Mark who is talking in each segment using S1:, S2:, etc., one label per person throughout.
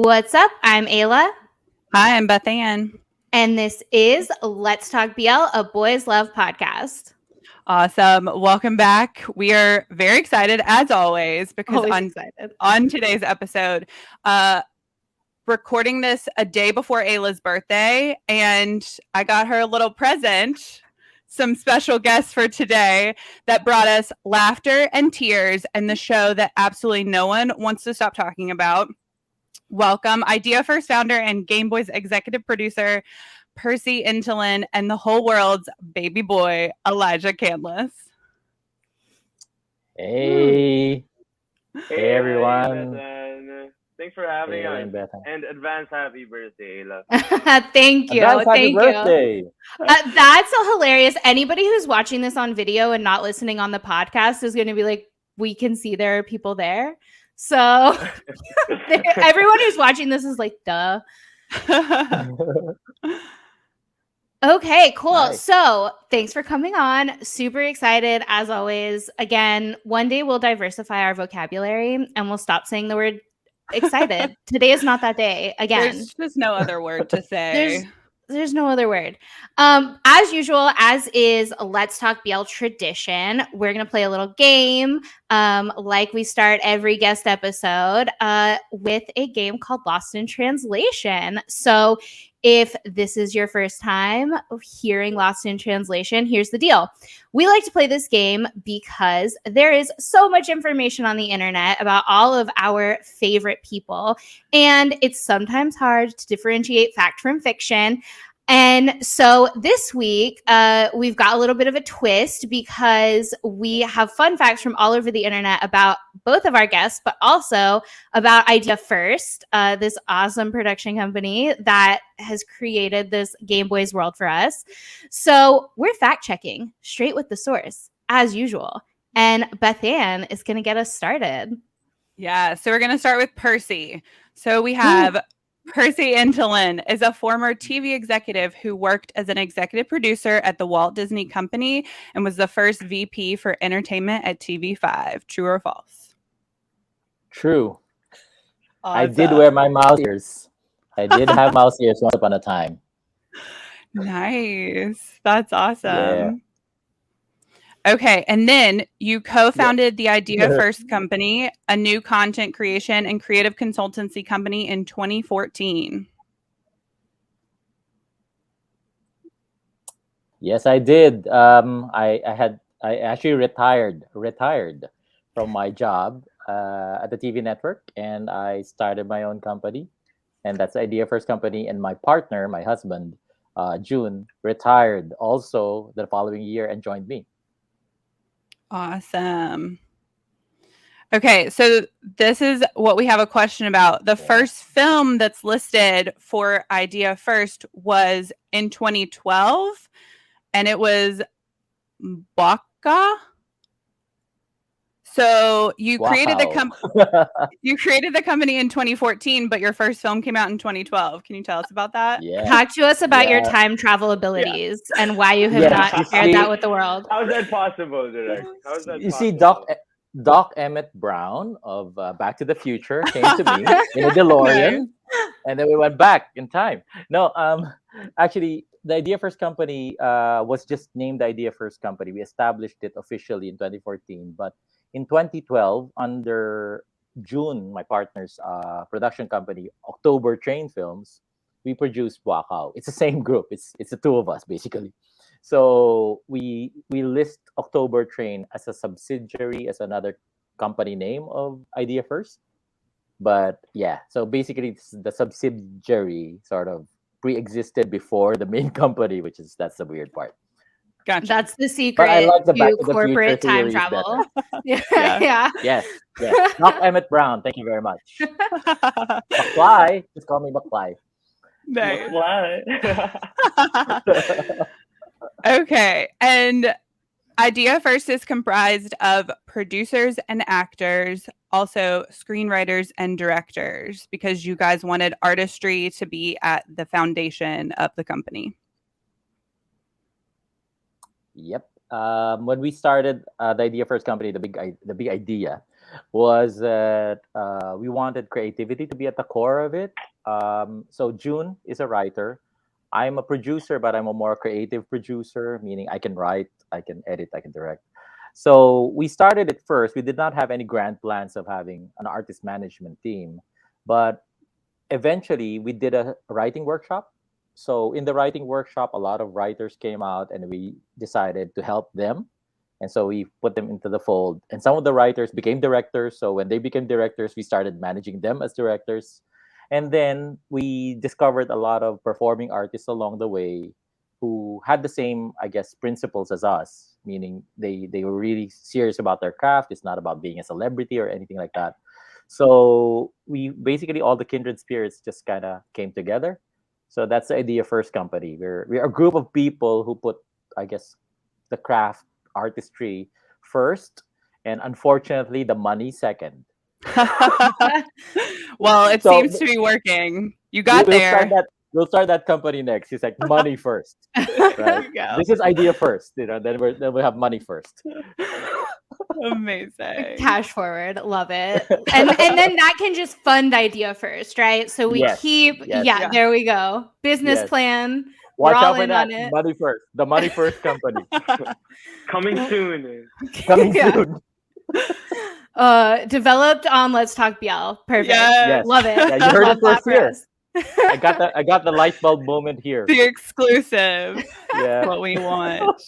S1: What's up? I'm Ayla.
S2: Hi, I'm Beth Ann.
S1: And this is Let's Talk BL, a Boys Love podcast.
S2: Awesome. Welcome back. We are very excited, as always, because on today's episode, recording this a day before Ayla's birthday, and I got her a little present, some special guests for today that brought us laughter and tears and the show that absolutely no one wants to stop talking about. Welcome, Idea First founder and GAMEBOYS executive producer, Perci Intalan, and the whole world's baby boy, Elijah Canlas.
S3: Hey. Hey, everyone.
S4: Thanks for having us. And advance happy birthday, Ayla.
S1: Thank you.
S3: Happy birthday.
S1: That's so hilarious. Anybody who's watching this on video and not listening on the podcast is going to be like, we can see there are people there. So everyone who's watching this is like, duh. Okay, cool. Nice. So thanks for coming on. Super excited as always. Again, one day we'll diversify our vocabulary and we'll stop saying the word excited. Today is not that day. Again,
S2: there's just no other word to say.
S1: There's no other word. As usual, as is Let's Talk BL tradition, we're going to play a little game like we start every guest episode with a game called Lost in Translation. So if this is your first time hearing Lost in Translation, here's the deal. We like to play this game because there is so much information on the internet about all of our favorite people, and it's sometimes hard to differentiate fact from fiction. And so this week, we've got a little bit of a twist because we have fun facts from all over the internet about both of our guests, but also about Idea First, this awesome production company that has created this GAMEBOYS world for us. So we're fact checking straight with the source, as usual. And Beth Ann is going to get us started.
S2: Yeah, so we're going to start with Perci. So we have... Perci Intalan is a former TV executive who worked as an executive producer at the Walt Disney Company and was the first VP for entertainment at TV5. True or false?
S3: True.
S2: Awesome.
S3: I did wear my mouse ears. I did have mouse ears once upon a time.
S2: Nice. That's awesome.
S3: Yeah.
S2: Okay, and then you co-founded the Idea First company, a new content creation and creative consultancy company in 2014.
S3: Yes, I did. I actually retired from my job at the TV network, and I started my own company, and that's Idea First company. And my partner, my husband, June, retired also the following year and joined me.
S2: Awesome. Okay, so this is what we have a question about. The first film that's listed for Idea First was in 2012, and it was Baka. So you created the company in 2014, but your first film came out in 2012. Can you tell us about that?
S3: Yeah.
S1: Talk to us about your time travel abilities and why you have not shared that with the world.
S4: How is that possible, Direk? How is that
S3: you
S4: possible?
S3: see, Doc Emmett Brown of Back to the Future came to me in a DeLorean, and then we went back in time. No, actually, the Idea First company was just named the Idea First company. We established it officially in 2014, but in 2012, under June, my partner's production company, October Train Films, we produced Buakaw. It's the same group. It's the two of us, basically. So we list October Train as a subsidiary, as another company name of Idea First. But yeah, so basically the subsidiary sort of pre-existed before the main company, that's the weird part.
S1: Gotcha. That's the secret to corporate time travel. Yeah.
S3: Yes. Doc Emmett Brown, thank you very much. McFly, just call me McFly.
S2: Nice.
S4: McFly.
S2: Okay, and Idea First is comprised of producers and actors, also screenwriters and directors, because you guys wanted artistry to be at the foundation of the company.
S3: Yep. When we started the Idea First company, the big idea was that we wanted creativity to be at the core of it. So June is a writer. I'm a producer, but I'm a more creative producer, meaning I can write, I can edit, I can direct. So we started it first. We did not have any grand plans of having an artist management team, but eventually we did a writing workshop. So in the writing workshop, a lot of writers came out and we decided to help them. And so we put them into the fold. And some of the writers became directors. So when they became directors, we started managing them as directors. And then we discovered a lot of performing artists along the way who had the same, I guess, principles as us, meaning they were really serious about their craft. It's not about being a celebrity or anything like that. So we basically all the kindred spirits just kind of came together. So that's the idea of First Company. We're a group of people who put, I guess, the craft artistry first, and unfortunately, the money second.
S2: Well, it
S3: So
S2: seems to be working. You got
S3: we'll start
S2: there.
S3: that. We'll start that company next. It's like money first,
S2: There
S3: right?
S2: you go.
S3: This is idea first, then we have money first.
S2: Amazing.
S1: Cash forward, love it. And then that can just fund idea first, right? So we
S3: Yes,
S1: keep
S3: yes,
S2: Yeah.
S1: there we go. Business
S3: yes.
S1: plan.
S3: Watch
S1: We're all
S3: out for
S1: in
S3: that.
S1: on it.
S3: Money first. The money first company
S4: Coming soon.
S3: coming
S1: Yeah.
S3: soon.
S1: Developed on Let's Talk BL. Perfect.
S2: Yes.
S3: Yes.
S1: Love it.
S3: Yeah, you heard
S1: Love
S3: it first
S1: that for
S3: here.
S1: us.
S3: I got the light bulb moment here.
S2: The exclusive.
S3: Yeah.
S2: What we want.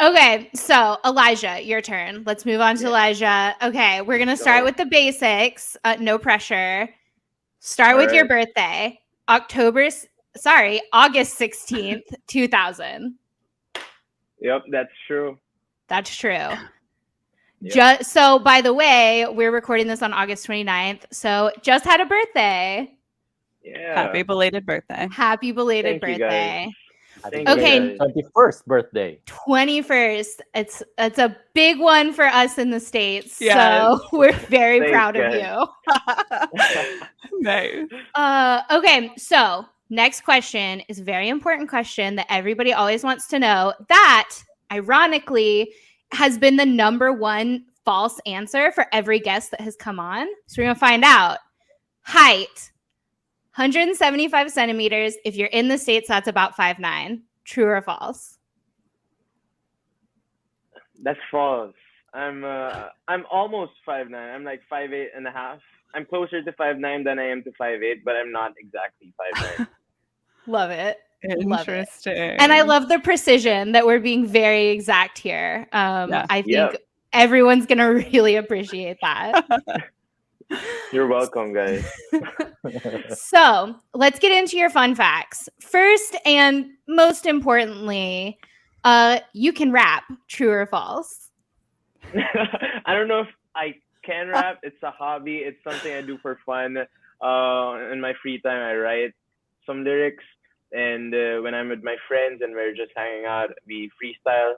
S1: Okay, so Elijah, your turn. Let's move on to
S4: Yeah.
S1: Elijah. Okay, we're gonna start
S4: Go.
S1: with the basics. No pressure. Start
S4: All
S1: with your
S4: right.
S1: birthday. August 16th, 2000.
S4: Yep, that's true.
S1: That's true.
S4: Yep.
S1: Just so, by the way, we're recording this on August 29th. So just had a birthday.
S4: Yeah.
S2: Happy belated birthday.
S1: Happy belated
S4: Thank you, guys.
S1: birthday.
S4: Thank
S1: Okay.
S4: you, guys.
S3: 21st birthday.
S1: 21st. It's a big one for us in the States.
S2: Yes.
S1: So we're very
S4: Thanks,
S1: proud of
S4: guys.
S1: you.
S2: Nice.
S1: Okay, so next question is a very important question that everybody always wants to know. That, ironically, has been the number one false answer for every guest that has come on. So we're going to find out. Height, 175 centimeters. If you're in the States, that's about 5'9". True or false?
S4: That's false. I'm almost 5'9". I'm like 5'8.5". I'm closer to 5'9" than I am to 5'8", but I'm not exactly 5'9".
S1: Love it. Love it.
S2: Interesting.
S1: And I love the precision that we're being very exact here.
S2: Yeah.
S1: I think
S4: Yep.
S1: everyone's going to really appreciate that.
S4: You're welcome, guys.
S1: So let's get into your fun facts. First and most importantly, you can rap. True or false?
S4: I don't know if I can rap. It's a hobby. It's something I do for fun. In my free time, I write some lyrics, and when I'm with my friends and we're just hanging out, we freestyle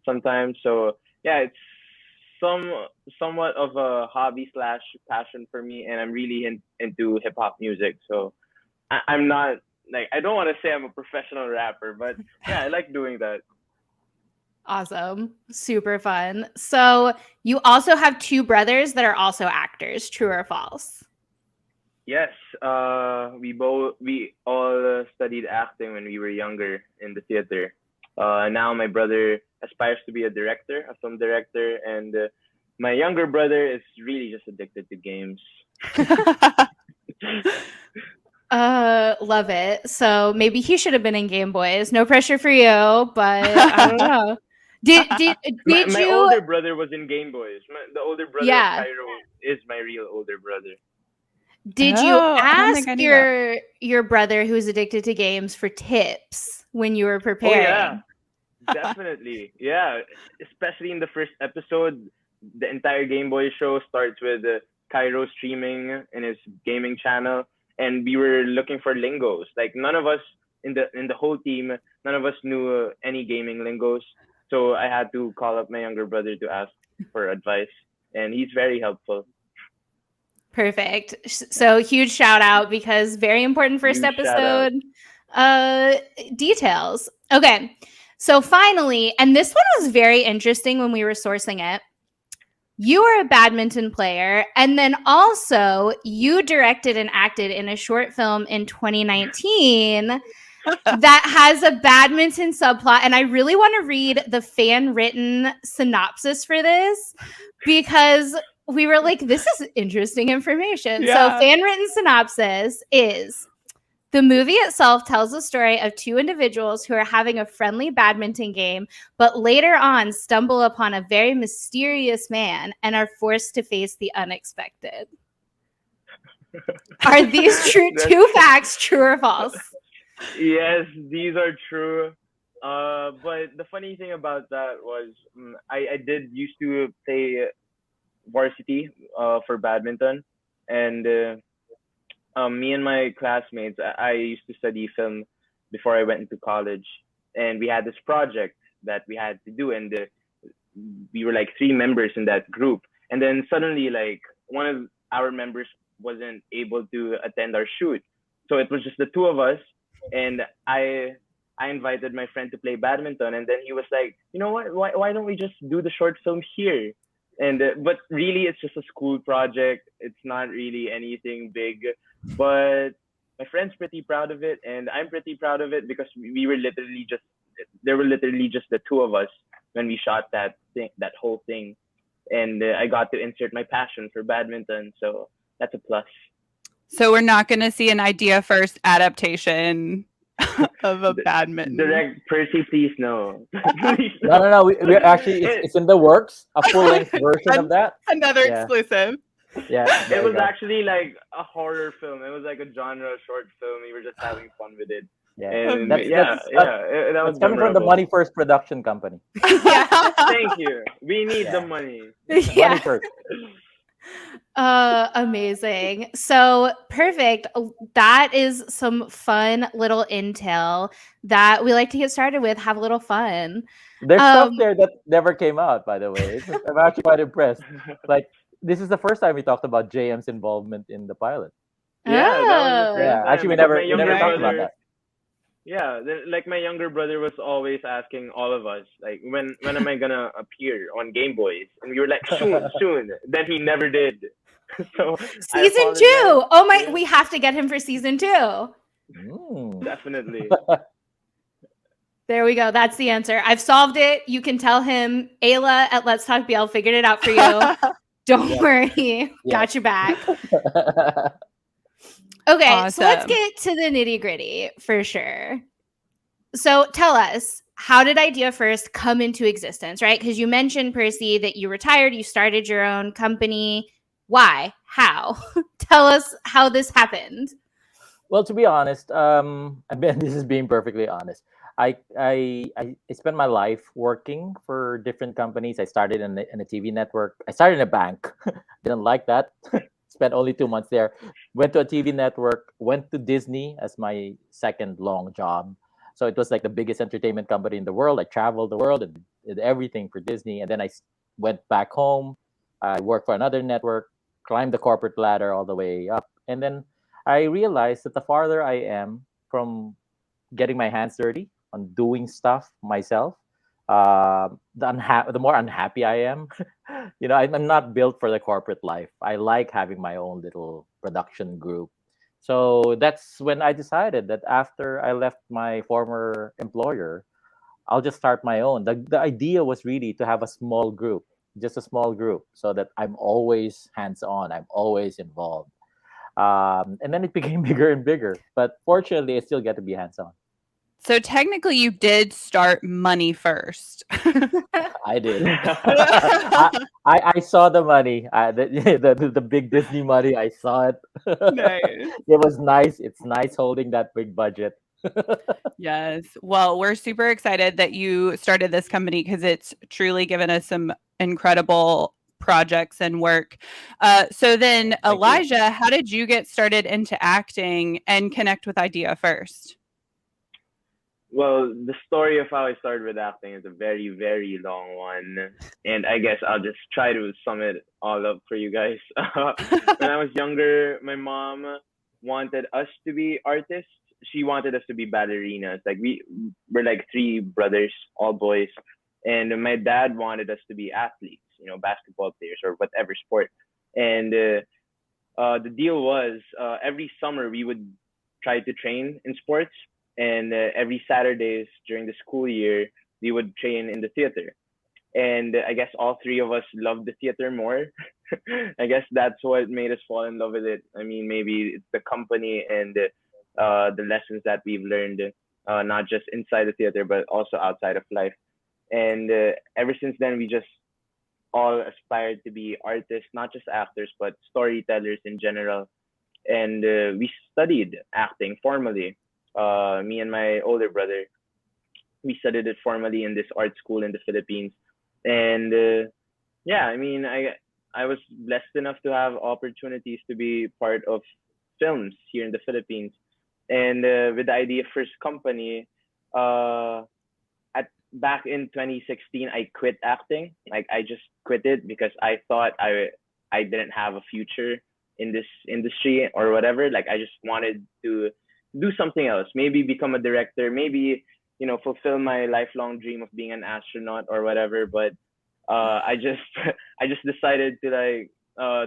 S4: sometimes. So yeah, it's somewhat of a hobby slash passion for me, and I'm really into hip hop music. So I'm not like, I don't want to say I'm a professional rapper, but yeah, I like doing that.
S1: Awesome. Super fun. So you also have two brothers that are also actors. True or false?
S4: Yes, we all studied acting when we were younger in the theater. Now my brother aspires to be a director, a film director, and my younger brother is really just addicted to games.
S1: Love it. So maybe he should have been in Game Boys. No pressure for you, but I don't know. Did
S4: My
S1: you?
S4: older brother was in Game Boys. The older brother
S1: Yeah.
S4: of Cairo is my real older brother.
S1: Did you
S2: Oh, I don't
S1: ask
S2: think I knew
S1: your brother who's addicted to games for tips when you were
S4: Oh
S1: preparing?
S4: yeah, definitely. Yeah, especially in the first episode, the entire Game Boy show starts with Cairo streaming in his gaming channel, and we were looking for lingos. Like none of us in the whole team, none of us knew any gaming lingos. So I had to call up my younger brother to ask for advice, and he's very helpful.
S1: Perfect. So huge shout out because very important first
S4: Huge shout out.
S1: episode. Details. Okay. So finally, and this one was very interesting when we were sourcing it. you are a badminton player, and then also you directed and acted in a short film in 2019 that has a badminton subplot. And I really want to read the fan-written synopsis for this because we were like, this is interesting information.
S2: Yeah.
S1: So fan-written synopsis is: the movie itself tells the story of two individuals who are having a friendly badminton game, but later on stumble upon a very mysterious man and are forced to face the unexpected. Are these two facts true or false?
S4: Yes, these are true. But the funny thing about that was I did used to play varsity for badminton, and me and my classmates, I used to study film before I went into college, and we had this project that we had to do, and we were like three members in that group, and then suddenly like one of our members wasn't able to attend our shoot, so it was just the two of us, and I invited my friend to play badminton, and then he was like, you know what, why don't we just do the short film here? And but really it's just a school project, it's not really anything big, but my friend's pretty proud of it and I'm pretty proud of it because we were literally just there were literally just the two of us when we shot that whole thing, and I got to insert my passion for badminton, so that's a plus.
S2: So we're not going to see an idea first adaptation of a badminton.
S4: Direk Perci, please no. Please
S3: No. We're actually it's in the works. A full length version of that.
S2: Another
S3: Yeah.
S2: exclusive.
S3: Yeah,
S4: It was actually like a horror film. It was like a genre short film. We were just having fun with it.
S3: yeah.
S4: And
S3: That's
S4: that was
S3: coming from the
S4: memorable.
S3: Money First production company.
S2: Yeah.
S4: Thank you. We need
S3: Yeah.
S4: the money.
S3: Money
S1: Yeah.
S3: First.
S1: Amazing. So perfect. That is some fun little intel that we like to get started with. Have a little fun.
S3: There's stuff
S1: Um,
S3: there that never came out, by the way. I'm actually quite impressed. Like, this is the first time we talked about JM's involvement in the pilot.
S4: Yeah, that was the
S1: Oh.
S4: first
S3: Yeah,
S4: time,
S3: actually, we
S4: because
S3: never
S4: my
S3: we
S4: younger
S3: never talked about
S4: brother.
S3: that.
S4: Yeah, like my younger brother was always asking all of us, like, when am I gonna appear on Game Boys? And we were like, soon. Then he never did. So I
S1: Season
S4: apologize.
S1: 2. Oh my,
S4: Yeah.
S1: we have to get him for season 2.
S3: Mm.
S4: Definitely.
S1: There we go. That's the answer. I've solved it. You can tell him, Ayla at Let's Talk BL figured it out for you. Don't
S3: Yeah.
S1: worry.
S3: Yeah.
S1: Got your back. Okay, so let's
S2: Awesome.
S1: get to the nitty gritty for sure. So tell us, how did Idea First come into existence, right? Because you mentioned, Percy, that you retired, you started your own company. Why? How? Tell us how this happened.
S3: Well, to be honest, this is being perfectly honest. I spent my life working for different companies. I started in a TV network. I started in a bank. Didn't like that. Spent only 2 months there. Went to a TV network. Went to Disney as my second long job. So it was like the biggest entertainment company in the world. I traveled the world and did everything for Disney. And then went back home. I worked for another network. Climbed the corporate ladder all the way up. And then I realized that the farther I am from getting my hands dirty on doing stuff myself, the more unhappy I am. I'm not built for the corporate life. I like having my own little production group. So that's when I decided that after I left my former employer, I'll just start my own. The idea was really to have a small group, just a small group, so that I'm always hands on, I'm always involved. And then it became bigger and bigger. But fortunately, I still get to be hands on.
S2: So technically, you did start money first.
S3: I did. I saw the money, the big Disney money. I saw it.
S2: Nice.
S3: It was nice. It's nice holding that big budget.
S2: Yes. Well, we're super excited that you started this company because it's truly given us some incredible projects and work. So then,
S3: Thank you.
S2: Elijah, how did you get started into acting and connect with Idea First?
S4: Well, the story of how I started with acting is a very, very long one. And I guess I'll just try to sum it all up for you guys. When I was younger, my mom wanted us to be artists. She wanted us to be ballerinas. Like we're like three brothers, all boys. And my dad wanted us to be athletes. basketball players or whatever sport. And the deal was every summer we would try to train in sports, and every Saturdays during the school year we would train in the theater. And I guess all three of us loved the theater more. I guess that's what made us fall in love with it. I mean, maybe it's the company and the lessons that we've learned, not just inside the theater but also outside of life. And ever since then, we just all aspired to be artists, not just actors, but storytellers in general. And we studied acting formally. Me and my older brother, we studied it formally in this art school in the Philippines. And yeah, I mean, I was blessed enough to have opportunities to be part of films here in the Philippines. And with the idea first company, uh, at back in 2016, I quit acting. Like I just quit it because I thought I didn't have a future in this industry or whatever. Like I just wanted to do something else, maybe become a director, maybe fulfill my lifelong dream of being an astronaut or whatever. But I just I just decided to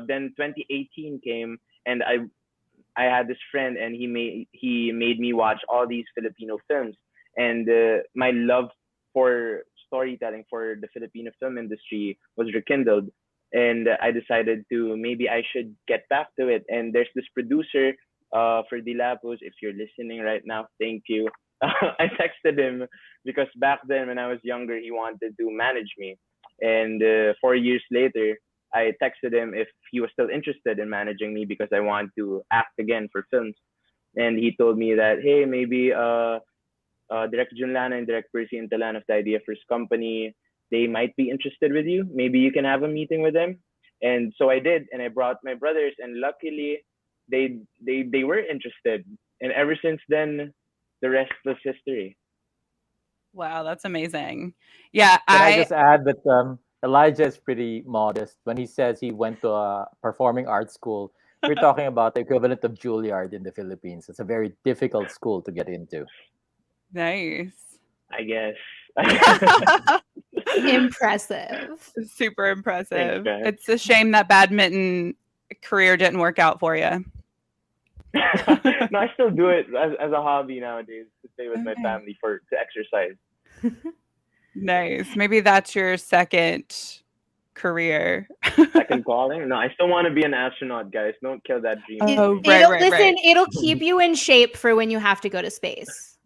S4: then 2018 came, and I had this friend, and he made me watch all these Filipino films, and my love for storytelling for the Filipino film industry was rekindled, and I decided to maybe I should get back to it. And there's this producer for Dilapos, if you're listening right now, thank you. I texted him because back then when I was younger, he wanted to manage me, and 4 years later, I texted him if he was still interested in managing me because I want to act again for films. And he told me that, hey, maybe Direk Junlana and Direk Perci Intalan of the Idea First Company, they might be interested with you. Maybe you can have a meeting with them. And so I did, and I brought my brothers, and luckily they were interested. And ever since then, the rest was history.
S2: Wow, that's amazing. Yeah,
S3: Can I just add that Elijah is pretty modest when he says he went to a performing arts school. We're talking about the equivalent of Juilliard in the Philippines. It's a very difficult school to get into.
S2: Nice.
S4: I guess.
S1: Impressive.
S2: Super impressive.
S4: Thanks,
S2: It's a shame that badminton career didn't work out for you.
S4: No, I still do it as a hobby nowadays to stay with my
S2: Okay.
S4: family to exercise.
S2: Nice. Maybe that's your second career.
S4: Second calling? No, I still want to be an astronaut, guys. Don't kill that dream.
S2: Oh,
S1: Listen,
S2: right.
S1: it'll keep you in shape for when you have to go to space.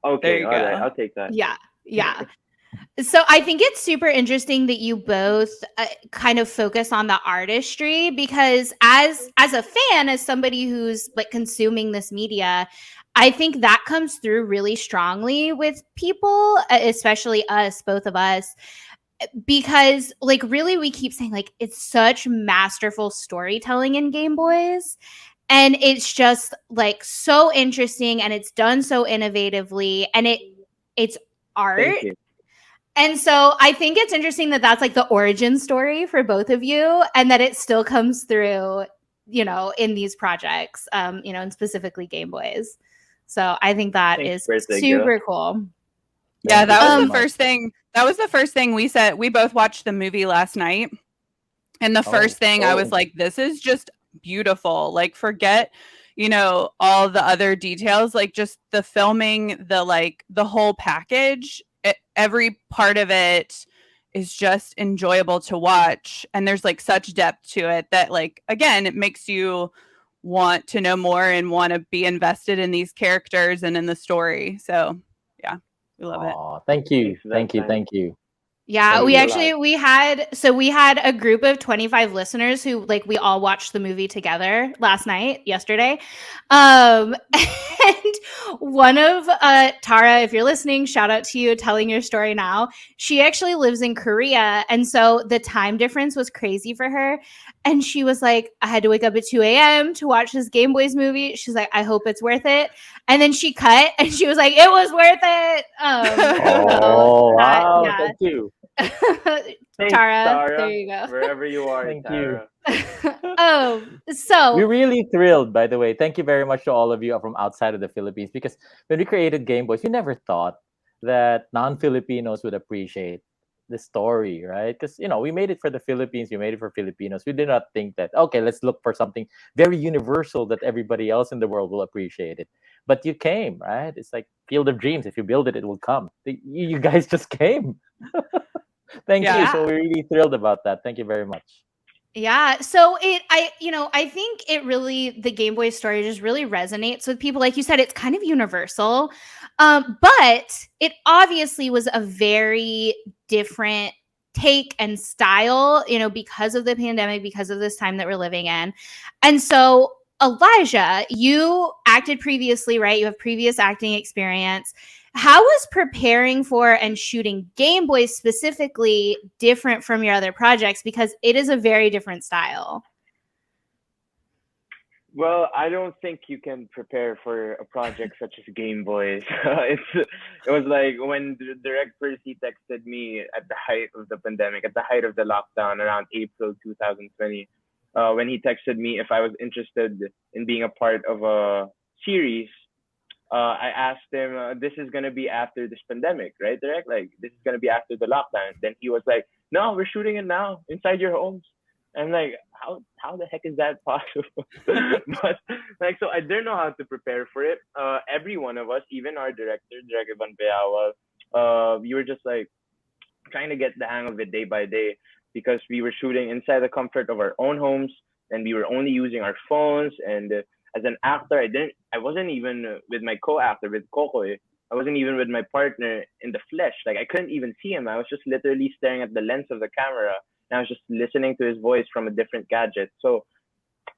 S2: There
S4: Okay,
S2: you
S4: all right,
S2: go.
S4: I'll take that.
S1: Yeah. So I think it's super interesting that you both kind of focus on the artistry, because as a fan, as somebody who's like consuming this media, I think that comes through really strongly with people, especially us, both of us, because like really we keep saying like it's such masterful storytelling in Game Boys, and it's just like so interesting, and it's done so innovatively, and it's art.
S4: Thank you.
S1: And so I think it's interesting that that's like the origin story for both of you, and that it still comes through, in these projects, and specifically Game Boys. So I think that
S4: Thanks,
S1: is
S4: birthday
S1: super
S4: girl.
S1: cool.
S2: Yeah,
S3: Thank you
S2: that was
S3: very
S2: the
S3: much.
S2: first thing. That was the first thing we said. We both watched the movie last night. And the first thing I was like, this is just beautiful. Like, forget, all the other details, like just the filming, the whole package, every part of it is just enjoyable to watch. And there's like such depth to it that, like, again, it makes you want to know more and want to be invested in these characters and in the story. So yeah, we love it.
S3: Aw, thank you.
S4: Thanks for that,
S3: Thank you.
S4: Simon.
S3: Thank you.
S1: Yeah,
S3: Thank
S1: we
S3: you a
S1: actually we had a group of 25 listeners who like we all watched the movie together yesterday. And one of Tara, if you're listening, shout out to you telling your story now. She actually lives in Korea, and so the time difference was crazy for her. And she was like, I had to wake up at 2 a.m. to watch this Game Boys movie. She's like, I hope it's worth it. And then she cut and she was like, it was worth it.
S3: Oh, wow.
S1: yeah.
S3: Thank you.
S4: Thanks,
S1: Tara, there you go.
S4: Wherever you are,
S3: Thank
S4: Tara.
S1: So
S3: We're really thrilled, by the way. Thank you very much to all of you from outside of the Philippines, because when we created Game Boys, we never thought that non-Filipinos would appreciate this story, right? Because we made it for the Philippines, we made it for Filipinos. We did not think that okay, let's look for something very universal that everybody else in the world will appreciate it. But you came, right? It's like Field of Dreams. If you build it, it will come. You guys just came. Thank you.
S2: Yeah.
S3: So we're really thrilled about that. Thank you very much.
S1: Yeah. So I think it really, the Game Boy story just really resonates with people. Like you said, it's kind of universal. But it obviously was a very different take and style, because of the pandemic, because of this time that we're living in. And so, Elijah, you acted previously, right? You have previous acting experience. How was preparing for and shooting Game Boys specifically different from your other projects? Because it is a very different style.
S4: Well, I don't think you can prepare for a project such as Game Boys. It was like when Direk Perci texted me at the height of the pandemic, at the height of the lockdown around April 2020, when he texted me if I was interested in being a part of a series. I asked him, "This is gonna be after this pandemic, right, Direk? Like this is gonna be after the lockdown." Then he was like, "No, we're shooting it now inside your homes." I'm like, how the heck is that possible? But like, so I didn't know how to prepare for it. Every one of us, even our director, Director Van Peawal, we were just like trying to get the hang of it day by day because we were shooting inside the comfort of our own homes and we were only using our phones. And as an actor, I wasn't even with my co-actor with Kokoy. I wasn't even with my partner in the flesh. Like I couldn't even see him. I was just literally staring at the lens of the camera. And I was just listening to his voice from a different gadget. So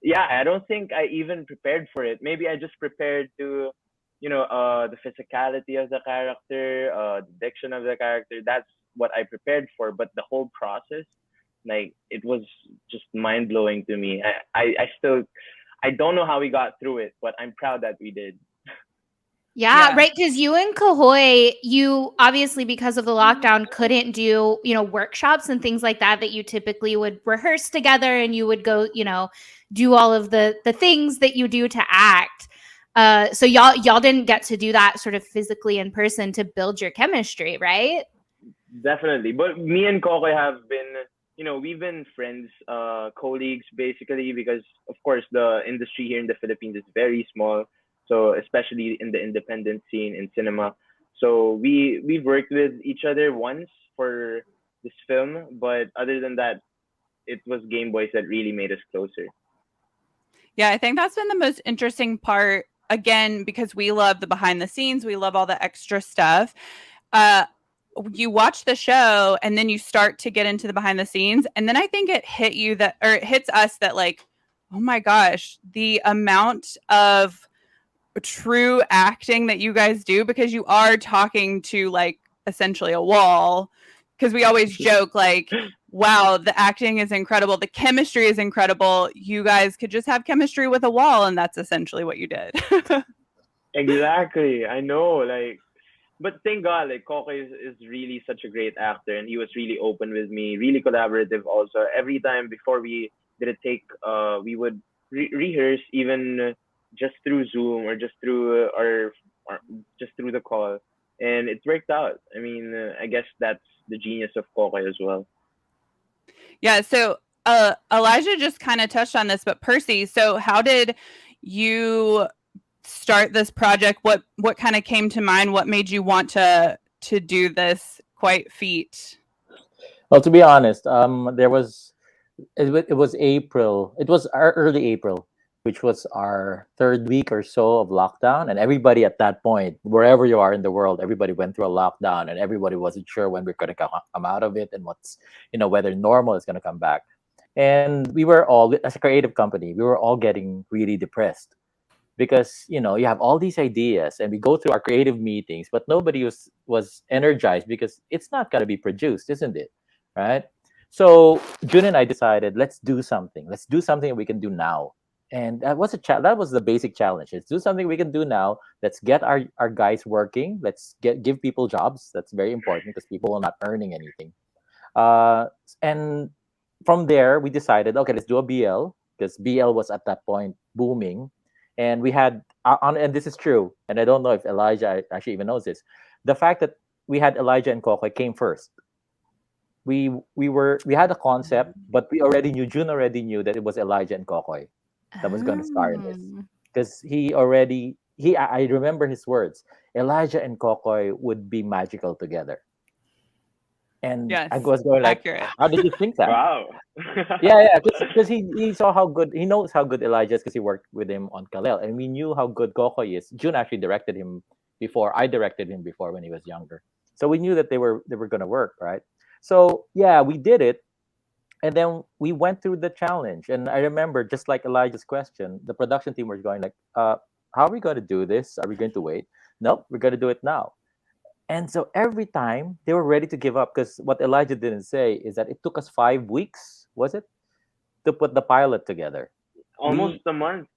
S4: yeah, I don't think I even prepared for it. Maybe I just prepared to, the physicality of the character, the diction of the character. That's what I prepared for. But the whole process, like, it was just mind blowing to me. I still, I don't know how we got through it, but I'm proud that we did.
S1: Yeah, right. Because you and Kahoy, you obviously, because of the lockdown, couldn't do, workshops and things like that you typically would rehearse together, and you would go, do all of the things that you do to act. So y'all didn't get to do that sort of physically in person to build your chemistry, right?
S4: Definitely. But me and Kokoy have been, we've been friends, colleagues basically, because of course the industry here in the Philippines is very small. So especially in the independent scene in cinema. So we've worked with each other once for this film, but other than that, it was Game Boys that really made us closer.
S2: Yeah, I think that's been the most interesting part. Again, because we love the behind the scenes, we love all the extra stuff. You watch the show and then you start to get into the behind the scenes, and then I think it hits us that like, oh my gosh, the amount of true acting that you guys do, because you are talking to like essentially a wall, because we always joke like, wow, the acting is incredible, the chemistry is incredible, you guys could just have chemistry with a wall, and that's essentially what you did.
S4: Exactly. I know. Like, but thank God, like Kokoy is really such a great actor, and he was really open with me, really collaborative. Also, every time before we did a take, we would rehearse even just through Zoom or just through or just through the call, and it worked out. I mean, I guess that's the genius of Kokoy as well.
S2: Yeah, so Elijah just kind of touched on this, but Percy, so how did you start this project? What kind of came to mind? What made you want to do this quite feat?
S3: Well, to be honest, it was April. It was our early April, which was our third week or so of lockdown, and everybody at that point, wherever you are in the world, everybody went through a lockdown, and everybody wasn't sure when we're going to come out of it, and what's whether normal is going to come back. And we were all, as a creative company, we were all getting really depressed because you have all these ideas, and we go through our creative meetings, but nobody was energized because it's not going to be produced, isn't it? Right? So June and I decided, let's do something we can do now. And that was the basic challenge. Let's do something we can do now. Let's get our guys working. Let's give people jobs. That's very important because people are not earning anything. And from there we decided, okay, let's do a BL, because BL was at that point booming. And we had and this is true, and I don't know if Elijah actually even knows this, the fact that we had Elijah and Kokoy came first. we had a concept, but we already knew June already knew that it was Elijah and Kokoy that was going to star in this,
S1: Oh.
S3: because he already he I remember his words. Elijah and Kokoy would be magical together, and I
S2: Yes.
S3: was going like,
S2: Accurate.
S3: how did you think that?
S4: Wow.
S3: Yeah, because he saw how good he knows how good Elijah is because he worked with him on Kalel, and we knew how good Kokoy is. June actually directed him before. I directed him before when he was younger, so we knew that they were going to work, right? So yeah, we did it, and then we went through the challenge. And I remember, just like Elijah's question, the production team was going like, how are we going to do this? Are we going to wait? Nope, we're going to do it now. And so every time they were ready to give up, because what Elijah didn't say is that it took us 5 weeks, was it, to put the pilot together.
S4: Almost
S3: We
S4: a month,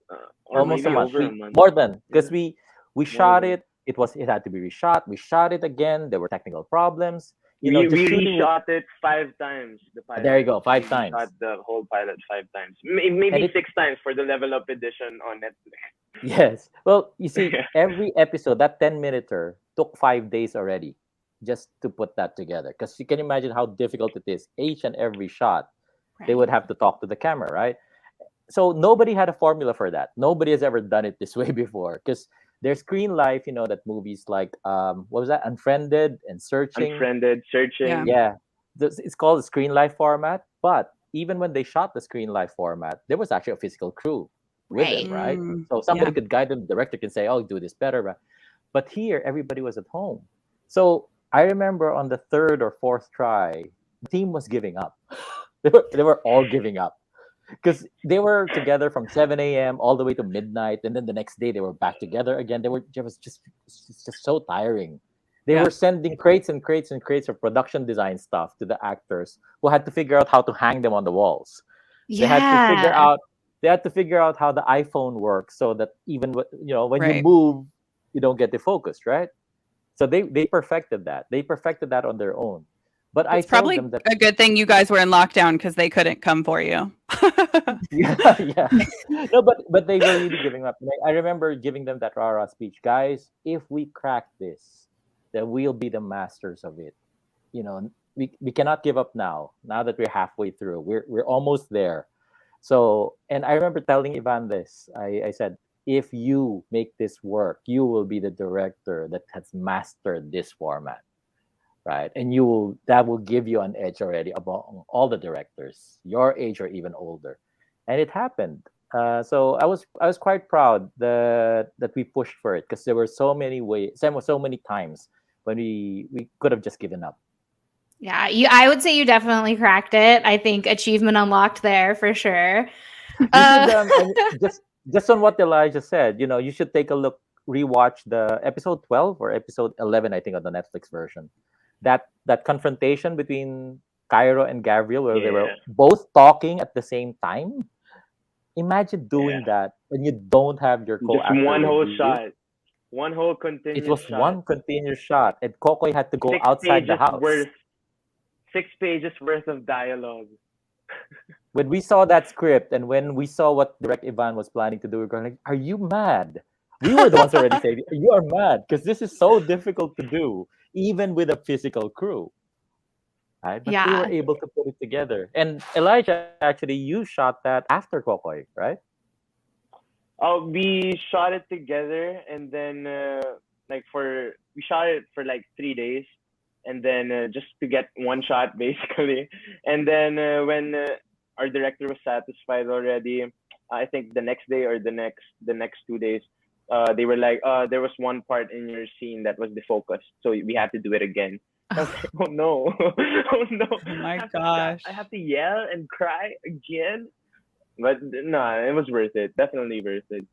S4: or
S3: almost a
S4: maybe
S3: month.
S4: over a
S3: We
S4: month.
S3: more than, because
S4: Yeah,
S3: we
S4: more
S3: shot
S4: than.
S3: it. It had to be reshot. We shot it again. There were technical problems.
S4: We
S3: Just shooting.
S4: reshot it 5 times. The
S3: There you
S4: pilot.
S3: go,
S4: We
S3: 5 times.
S4: reshot the whole pilot 5 times.
S3: And
S4: Maybe
S3: it
S4: 6 times for the level up edition on Netflix.
S3: Yes. Well, you see,
S4: Yeah.
S3: every episode, that 10 minuter took 5 days already just to put that together. Because you can imagine how difficult it is. Each and every shot, they would
S1: Right.
S3: have to talk to the camera, right? So nobody had a formula for that. Nobody has ever done it this way before. Because there's screen life, that movies like, what was that? Unfriended and Searching.
S4: Unfriended,
S2: Yeah.
S4: searching.
S3: Yeah. It's called the screen life format. But even when they shot the screen life format, there was actually a physical crew with them,
S1: Right.
S3: right?
S2: Mm,
S3: So
S2: yeah.
S3: somebody could guide them. The director can say, "Oh, do this better." But here, everybody was at home. So I remember on the third or fourth try, the team was giving up. They were all giving up because they were together from 7 a.m. all the way to midnight, and then the next day they were back together again. It was just so tiring. They
S2: Yeah.
S3: were sending crates and crates and crates of production design stuff to the actors who had to figure out how to hang them on the walls. They had to figure
S1: Yeah.
S3: out they had to figure out how the iPhone works so that even when you
S2: Right.
S3: move, you don't get defocused, right? So they perfected that. They perfected that on their own. But I
S2: It's
S3: told
S2: probably
S3: them that
S2: a good thing you guys were in lockdown because they couldn't come for you.
S3: yeah, yeah. No, but they were really giving up. Like, I remember giving them that rah speech, guys. If we crack this, then we'll be the masters of it. We cannot give up now. Now that we're halfway through, we're almost there. So, and I remember telling Ivan this. I said, if you make this work, you will be the director that has mastered this format, right? And that will give you an edge already among all the directors, your age or even older. And it happened. So I was quite proud that we pushed for it because there were so many ways, so many times when we could have just given up.
S1: Yeah. I would say you definitely cracked it. I think achievement unlocked there for sure.
S3: You should
S1: Uh,
S3: just on what Elijah said, you should take a look, rewatch the episode 12 or episode 11, I think, on the Netflix version. That confrontation between Cairo and Gabriel, where they were
S4: Yeah,
S3: both talking at the same time. Imagine
S4: yeah.
S3: doing that and you don't have your
S4: Just
S3: co-actor
S4: one
S3: with
S4: whole
S3: you.
S4: shot, one whole
S3: It
S4: continuous
S3: was
S4: shot.
S3: one continuous shot, and Kokoy had to go
S4: Six
S3: outside the
S4: pages
S3: house.
S4: worth, 6 pages worth of dialogue.
S3: When we saw that script and when we saw what Direct Ivan was planning to do, we were going like, "Are you mad?" We were the ones already saying, "You are mad," because this is so difficult to do, even with a physical crew, right? But they were
S1: yeah.
S3: able to put it together. And Elijah, actually, you shot that after Kokoy, right?
S4: Oh, we shot it together, and then we shot it for like 3 days, and then just to get one shot basically, and then when our director was satisfied already, I think the next day or the next 2 days, they were like, there was one part in your scene that was defocused, so we had to do it again. I was like, oh no, oh no,
S2: Oh my
S4: I
S2: gosh.
S4: have to yell and cry again. But no, it was worth it. Definitely worth it.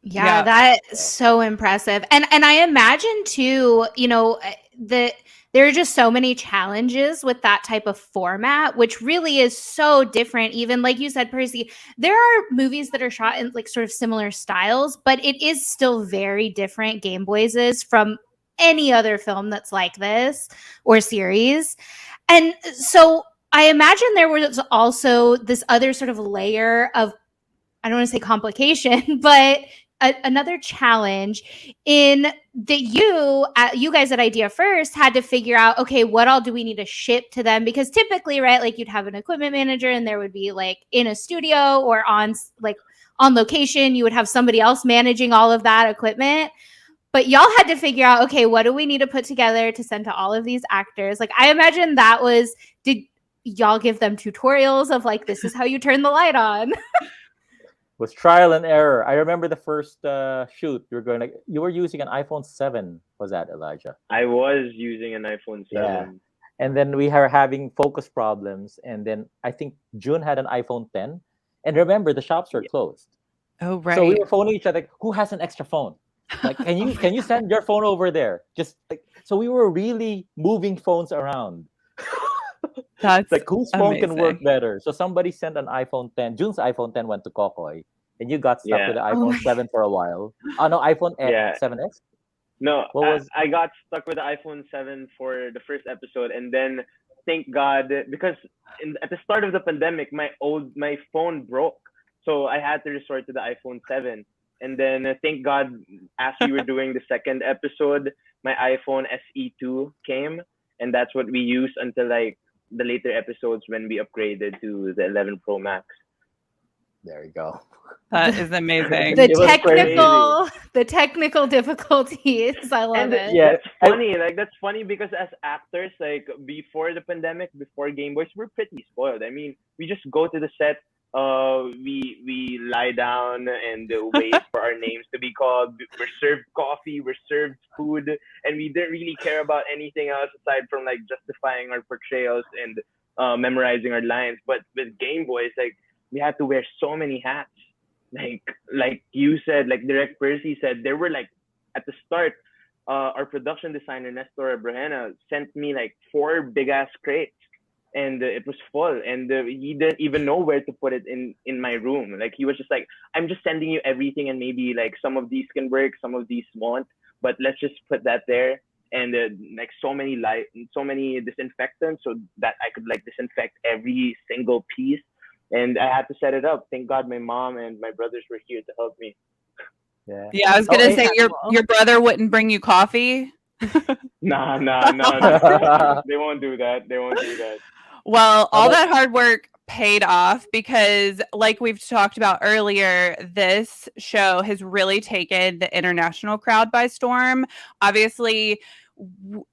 S1: Yeah,
S2: Yeah.
S1: that's so impressive. And I imagine too, that there are just so many challenges with that type of format, which really is so different. Even like you said, Percy, there are movies that are shot in like sort of similar styles, but it is still very different. Game Boys is from any other film that's like this or series. And so I imagine there was also this other sort of layer of, I don't want to say complication, but another challenge in that you guys at Idea First had to figure out, okay, what all do we need to ship to them? Because typically, right, like you'd have an equipment manager and there would be like in a studio or on location, you would have somebody else managing all of that equipment. But y'all had to figure out, okay, what do we need to put together to send to all of these actors? Like, I imagine did y'all give them tutorials of like, this is how you turn the light on?
S3: Was trial and error. I remember the first shoot. You were using an iPhone 7. Was that, Elijah?
S4: I was using an iPhone 7.
S3: Yeah. And then we were having focus problems. And then I think June had an iPhone 10. And remember, the shops were closed.
S2: Oh, right.
S3: So we were phoning each other. Who has an extra phone? Like, can you send your phone over there? Just like, so we were really moving phones around.
S2: That's
S3: like whose phone can work
S2: amazing.
S3: better? So somebody sent an iPhone 10. June's iPhone 10 went to Kokoy, and you got stuck
S4: Yeah.
S3: with the iPhone 7 for a while. Oh no, iPhone
S4: Yeah.
S3: 7s.
S4: No,
S3: What was?
S4: I got stuck with the iPhone 7 for the first episode, and then thank God, because at the start of the pandemic, my phone broke, so I had to resort to the iPhone 7. And then thank God, as we were doing the second episode, my iPhone SE2 came, and that's what we used until like the later episodes when we upgraded to the 11 Pro Max.
S3: There you go.
S2: That is amazing.
S1: The
S3: It was
S1: technical difficulties. I love
S4: And
S1: it.
S3: Yeah,
S4: that's funny because as actors, like before the pandemic, before Game Boys, we're pretty spoiled. I mean, we just go to the set, we lie down and wait for our names to be called. We're served coffee, we're served food, and we didn't really care about anything else aside from like justifying our portrayals and memorizing our lines. But with Game Boys, like we had to wear so many hats. Like you said, like Direk Perci said, there were like at the start, our production designer Nestor Abrahena sent me like 4 big ass crates, and it was full, and he didn't even know where to put it in my room. Like he was just like, I'm just sending you everything, and maybe like some of these can work, some of these won't, but let's just put that there. And like so many disinfectants so that I could like disinfect every single piece. And I had to set it up. Thank God my mom and my brothers were here to help me.
S3: Yeah.
S2: Yeah, I was gonna say your brother wouldn't bring you coffee.
S4: Nah. They won't do that.
S2: Well, all that hard work paid off because, like we've talked about earlier, this show has really taken the international crowd by storm. Obviously,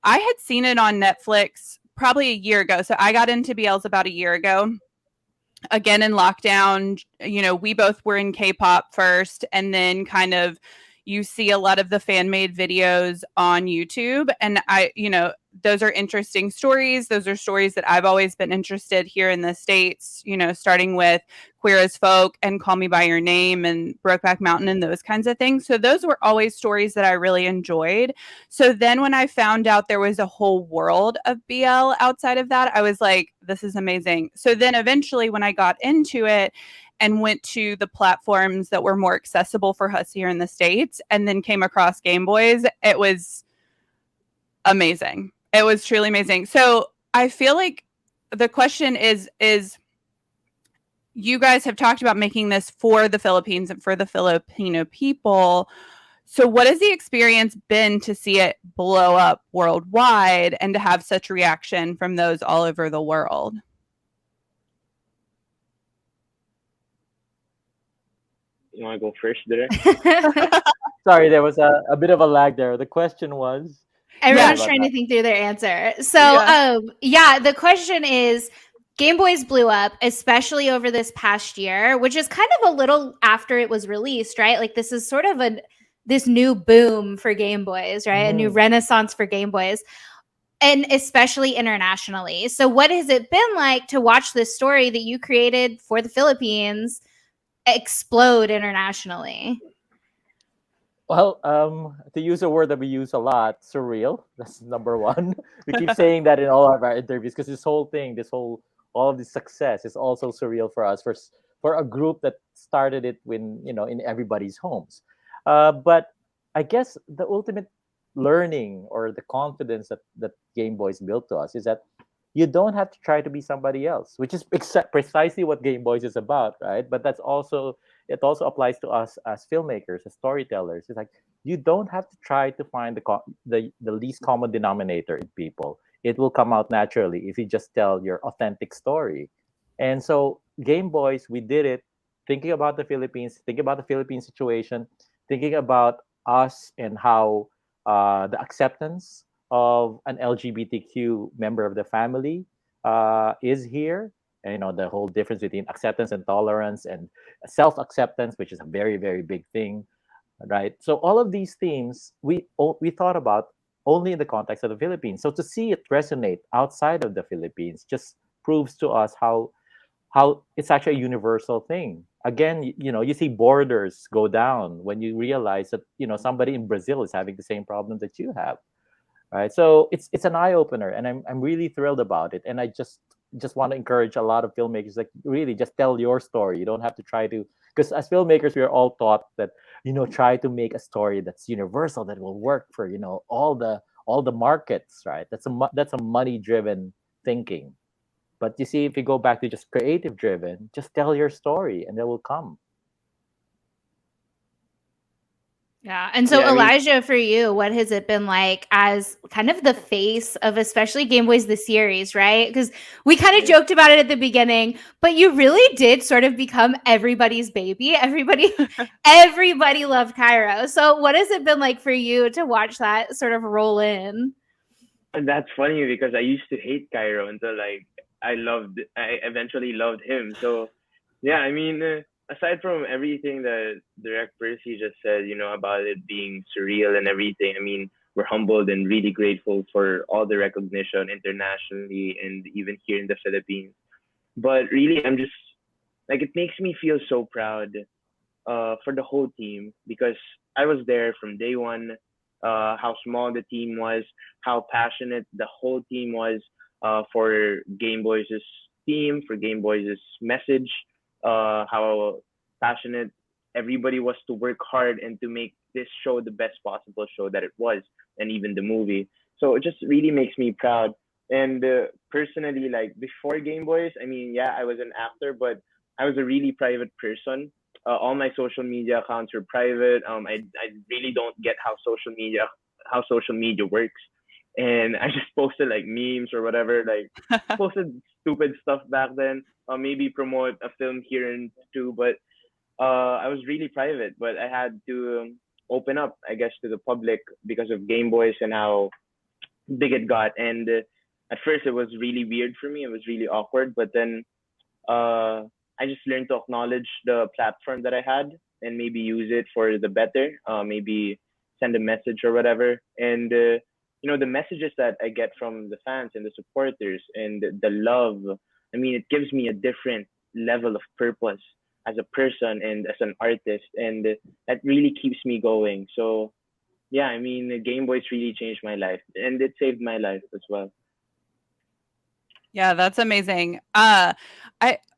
S2: I had seen it on Netflix probably a year ago. So I got into BLs about a year ago. Again, in lockdown, we both were in K-pop first, and then kind of you see a lot of the fan-made videos on YouTube, and those are interesting stories. Those are stories that I've always been interested here in the States, starting with Queer as Folk and Call Me by Your Name and Brokeback Mountain and those kinds of things. So those were always stories that I really enjoyed. So then when I found out there was a whole world of BL outside of that, I was like, this is amazing. So then eventually when I got into it and went to the platforms that were more accessible for us here in the States and then came across Gameboys, it was amazing. It was truly amazing. So I feel like the question is you guys have talked about making this for the Philippines and for the Filipino people. So what has the experience been to see it blow up worldwide and to have such reaction from those all over the world?
S4: You want to go first, Direk?
S3: Sorry, there was a bit of a lag there. The question was.
S1: Everyone's trying to think through their answer. So, the question is, Game Boys blew up, especially over this past year, which is kind of a little after it was released, right? Like this is sort of this new boom for Game Boys, right? A new renaissance for Game Boys, and especially internationally. So what has it been like to watch this story that you created for the Philippines explode internationally?
S3: Well, to use a word that we use a lot, surreal. That's number one. We keep saying that in all of our interviews because all of this success is also surreal for us, for a group that started it when in everybody's homes. But I guess the ultimate learning or the confidence that Game Boys built to us is that you don't have to try to be somebody else, which is precisely what Game Boys is about, right? But that's also it also applies to us as filmmakers, as storytellers. It's like you don't have to try to find the least common denominator in people. It will come out naturally if you just tell your authentic story. And so Game Boys, we did it thinking about the Philippines, thinking about the Philippine situation, thinking about us and how the acceptance of an LGBTQ member of the family is here. And, the whole difference between acceptance and tolerance and self-acceptance, which is a very, very big thing, right? So all of these themes we thought about only in the context of the Philippines. So to see it resonate outside of the Philippines just proves to us how it's actually a universal thing. Again, you see borders go down when you realize that somebody in Brazil is having the same problem that you have, right? So it's an eye opener, and I'm really thrilled about it. And I just want to encourage a lot of filmmakers, like, really just tell your story. You don't have to try to, because as filmmakers we are all taught that try to make a story that's universal, that will work for all the markets, right? That's a money driven thinking. But you see, if you go back to just creative driven, just tell your story and it will come.
S1: Yeah. And so,
S4: Yeah, I mean,
S1: Elijah, for you, what has it been like as kind of the face of especially Game Boys the series, right? Because we kind of
S4: yeah.
S1: joked about it at the beginning, but you really did sort of become everybody's baby. Everybody loved Cairo. So, what has it been like for you to watch that sort of roll in?
S4: And that's funny because I used to hate Cairo until like I eventually loved him. So yeah, I mean, aside from everything that Direk Percy just said, about it being surreal and everything, I mean, we're humbled and really grateful for all the recognition internationally and even here in the Philippines. But really, I'm just like, it makes me feel so proud for the whole team because I was there from day one. How small the team was, how passionate the whole team was for Game Boys' team, for Game Boys' message, how passionate everybody was to work hard and to make this show the best possible show that it was, and even the movie. So it just really makes me proud. And personally, like before Game Boys, I mean, yeah, I was an actor, but I was a really private person. All my social media accounts are private. I really don't get how social media works, and I just posted like memes or whatever. Like just posted stupid stuff back then. Maybe promote a film here and too, but I was really private. But I had to open up, I guess, to the public because of Game Boys and how big it got. And at first, it was really weird for me. It was really awkward. But then uh, I just learned to acknowledge the platform that I had and maybe use it for the better. Maybe send a message or whatever. And the messages that I get from the fans and the supporters and the love. I mean, it gives me a different level of purpose as a person and as an artist, and that really keeps me going. So yeah, I mean, Game Boys really changed my life, and it saved my life as well.
S2: Yeah, that's amazing. I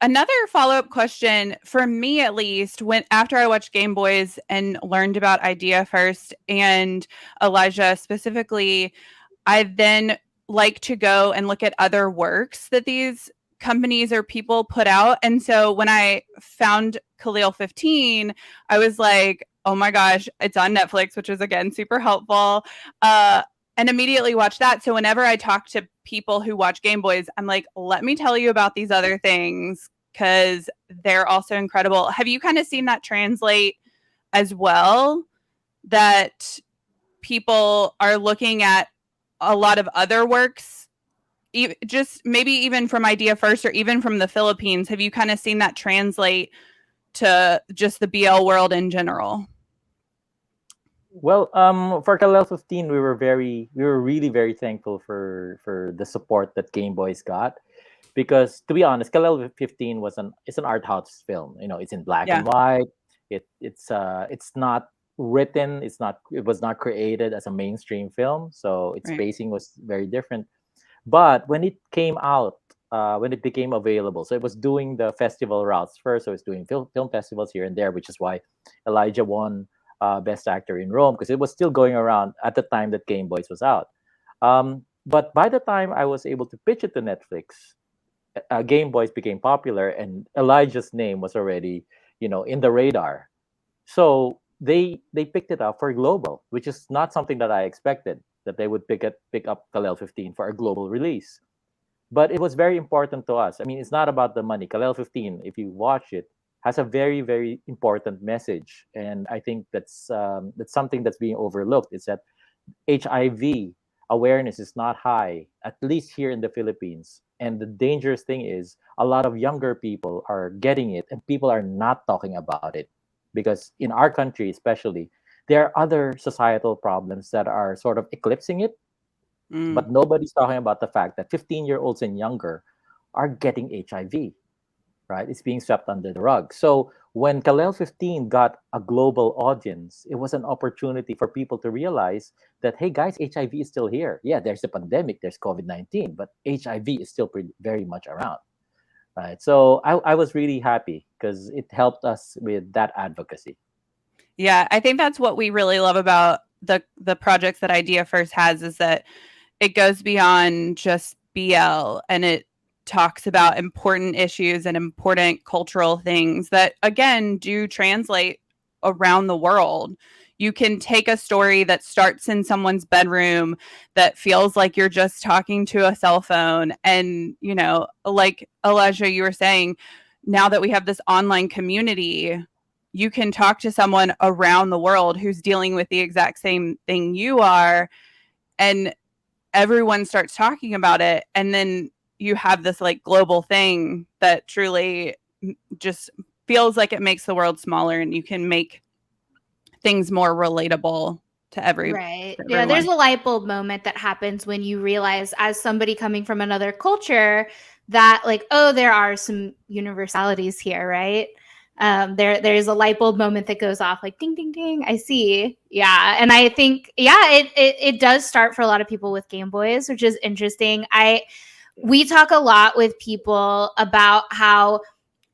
S2: another follow-up question for me at least, when after I watched Game Boys and learned about Idea First and Elijah specifically, I then like to go and look at other works that these companies or people put out. And so when I found Khalil 15, I was like, oh my gosh, it's on Netflix, which is again super helpful. And immediately watch that. So whenever I talk to people who watch Game Boys, I'm like, let me tell you about these other things because they're also incredible. Have you kind of seen that translate as well? That people are looking at a lot of other works, just maybe even from Idea First or even from the Philippines. Have you kind of seen that translate to just the BL world in general?
S3: Well, for Kalel 15, we were really very thankful for the support that Game Boys got, because to be honest, Kalel 15 it's an art house film. It's in black
S2: Yeah,
S3: and white. It's not written. It was not created as a mainstream film, so its
S2: right.
S3: pacing was very different. But when it came out, when it became available, so it was doing the festival routes first. So it's doing film festivals here and there, which is why Elijah won Best Actor in Rome, because it was still going around at the time that Game Boys was out. But by the time I was able to pitch it to Netflix, Game Boys became popular, and Elijah's name was already in the radar. So they picked it up for global, which is not something that I expected, that they would pick up Kalel 15 for a global release. But it was very important to us. I mean, it's not about the money. Kalel 15, if you watch it, has a very, very important message, and I think that's something that's being overlooked. Is that HIV awareness is not high, at least here in the Philippines. And the dangerous thing is a lot of younger people are getting it and people are not talking about it. Because in our country, especially, there are other societal problems that are sort of eclipsing it,
S2: Mm.
S3: but nobody's talking about the fact that 15-year-olds and younger are getting HIV, right? It's being swept under the rug. So when Kalel 15 got a global audience, it was an opportunity for people to realize that, hey guys, HIV is still here. Yeah, there's a pandemic, there's COVID-19, but HIV is still very much around, right? So I was really happy because it helped us with that advocacy.
S2: Yeah, I think that's what we really love about the projects that Idea First has, is that it goes beyond just BL, and it talks about important issues and important cultural things that, again, do translate around the world. You can take a story that starts in someone's bedroom that feels like you're just talking to a cell phone. And, like Elijah, you were saying, now that we have this online community, you can talk to someone around the world who's dealing with the exact same thing you are. And everyone starts talking about it, and then you have this like global thing that truly just feels like it makes the world smaller, and you can make things more relatable to
S1: Right.
S2: to
S1: Yeah, there's
S2: everyone.
S1: a light bulb moment that happens when you realize, as somebody coming from another culture, that like, oh, there are some universalities here, right? There's a light bulb moment that goes off like ding ding ding. I see. Yeah. And I think, yeah, it does start for a lot of people with Game Boys, which is interesting. We talk a lot with people about how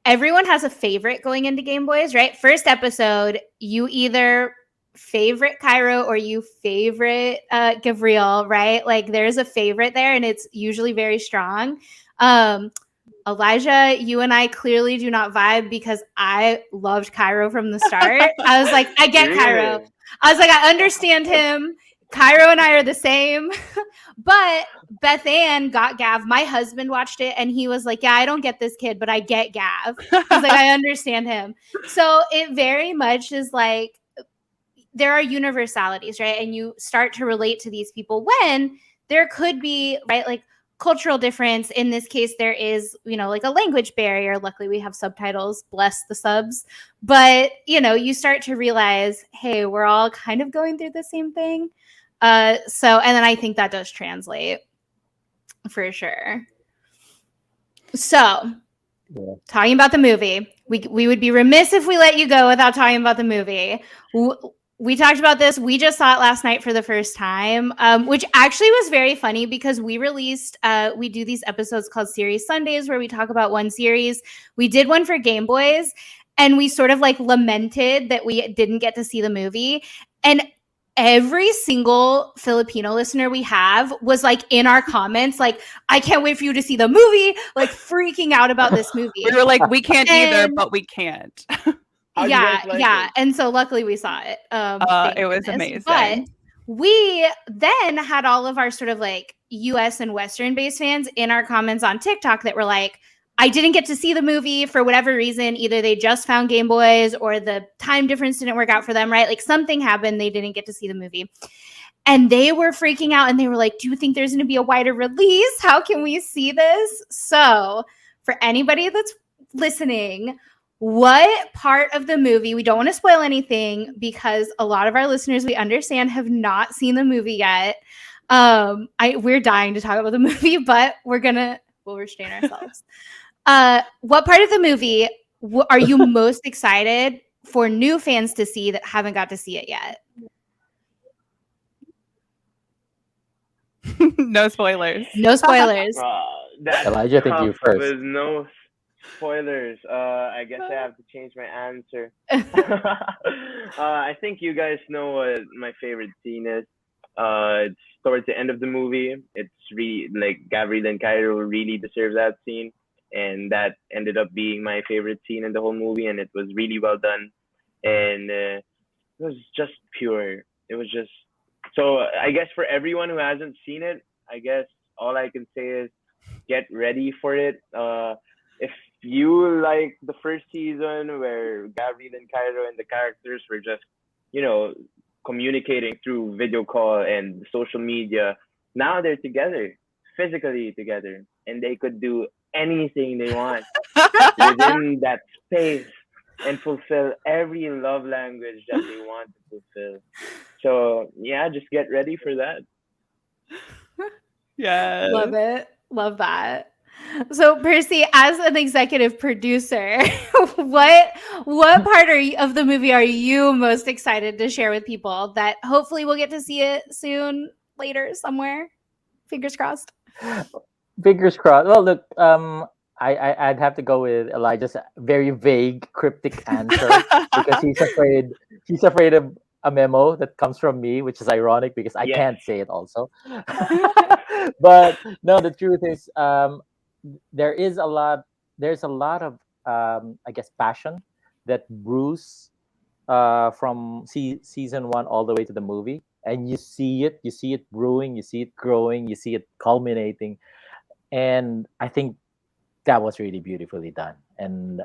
S1: everyone has a favorite going into Game Boys, right? First episode, you either favorite Cairo or you favorite Gabriel, right? Like there's a favorite there, and it's usually very strong. Elijah, you and I clearly do not vibe because I loved Cairo from the start. I was like, I get Cairo.
S4: Really?
S1: I was like, I understand him. Cairo and I are the same. But Beth Ann got Gav. My husband watched it and he was like, yeah, I don't get this kid, but I get Gav. He's like, I understand him. So it very much is like there are universalities, right? And you start to relate to these people when there could be, right, like cultural difference. In this case, there is, like a language barrier. Luckily, we have subtitles, bless the subs. But, you start to realize, hey, we're all kind of going through the same thing. And then I think that does translate for sure. So, talking about the movie, we would be remiss if we let you go without talking about the movie. We talked about this. We just saw it last night for the first time, which actually was very funny because we do these episodes called Series Sundays where we talk about one series. We did one for Game Boys, and we sort of like lamented that we didn't get to see the movie. And every single Filipino listener we have was like in our comments, like, I can't wait for you to see the movie, like freaking out about this movie.
S2: We were like, we can't either, but we can't.
S4: How'd you guys like
S1: Yeah.
S4: it?
S1: And so luckily we saw it.
S2: It was amazing.
S1: But we then had all of our sort of like US and Western based fans in our comments on TikTok that were like, I didn't get to see the movie for whatever reason. Either they just found Game Boys or the time difference didn't work out for them, right? Like something happened. They didn't get to see the movie. And they were freaking out and they were like, do you think there's going to be a wider release? How can we see this? So for anybody that's listening, what part of the movie, we don't want to spoil anything because a lot of our listeners, we understand, have not seen the movie yet. We're dying to talk about the movie, but we'll restrain ourselves. What part of the movie are you most excited for new fans to see that haven't got to see it yet?
S2: No spoilers.
S1: No spoilers.
S4: That's
S3: Elijah, I think you
S4: tough
S3: first.
S4: with no spoilers. I guess I have to change my answer. I think you guys know what my favorite scene is. It's towards the end of the movie. It's really like Gabriel and Cairo really deserve that scene. and that ended up being my favorite scene in the whole movie, and it was really well done, and it was just pure. It was just so. I guess for everyone who hasn't seen it, I guess all I can say is get ready for it. If you like the first season where Gabriel and Cairo and the characters were just, you know, communicating through video call and social media, now they're together, physically together, and they could do anything they want within that space and fulfill every love language that they want to fulfill. So yeah, just get ready for that.
S2: Yes.
S1: Love it. Love that. So Percy, as an executive producer, what part of the movie are you most excited to share with people that hopefully we'll get to see it soon, later, somewhere? Fingers crossed.
S3: Fingers crossed. Well, look, I'd have to go with Elijah's very vague, cryptic answer because he's afraid of a memo that comes from me, which is ironic because I
S4: Yes.
S3: can't say it also. But no, the truth is, there is a lot. There's a lot of, I guess, passion that brews from season one all the way to the movie, and you see it. You see it brewing. You see it growing. You see it culminating, and I think that was really beautifully done. And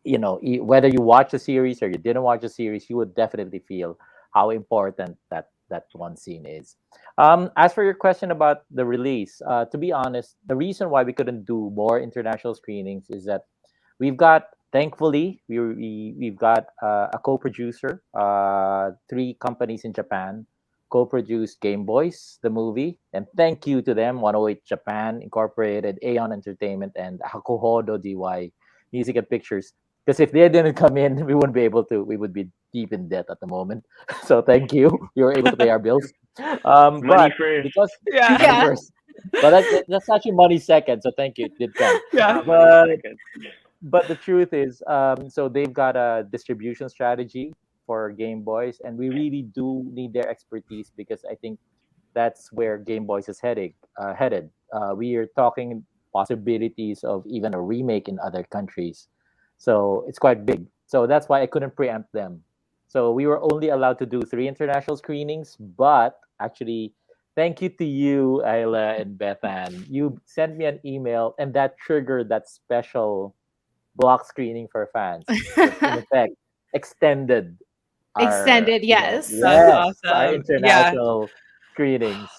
S3: whether you watch the series or you didn't watch the series, you would definitely feel how important that one scene is. As for your question about the release, to be honest, the reason why we couldn't do more international screenings is that we've got, thankfully, we've got a co-producer, three companies in Japan co-produced Game Boys, the movie, and thank you to them, 108 Japan Incorporated, Aeon Entertainment, and Hakuhodo DY Music and Pictures. Because if they didn't come in, we wouldn't be able to. We would be deep in debt at the moment. So thank you. You were able to pay our bills.
S4: Money
S3: But
S4: first.
S3: because
S2: Yeah.
S3: money
S1: Yeah.
S3: first, but that's actually money second. So thank you. It did come.
S2: Yeah.
S3: But
S4: Money second.
S3: but the truth is, so they've got a distribution strategy for Game Boys, and we really do need their expertise because I think that's where Game Boys is headed. We are talking possibilities of even a remake in other countries, so it's quite big. So that's why I couldn't preempt them. So we were only allowed to do 3 international screenings, but actually, thank you to you, Ayla and Bethan. You sent me an email, and that triggered that special block screening for fans. That in effect, extended
S1: Extended, yes.
S2: That's
S3: our
S2: awesome. Yeah.
S3: international screenings.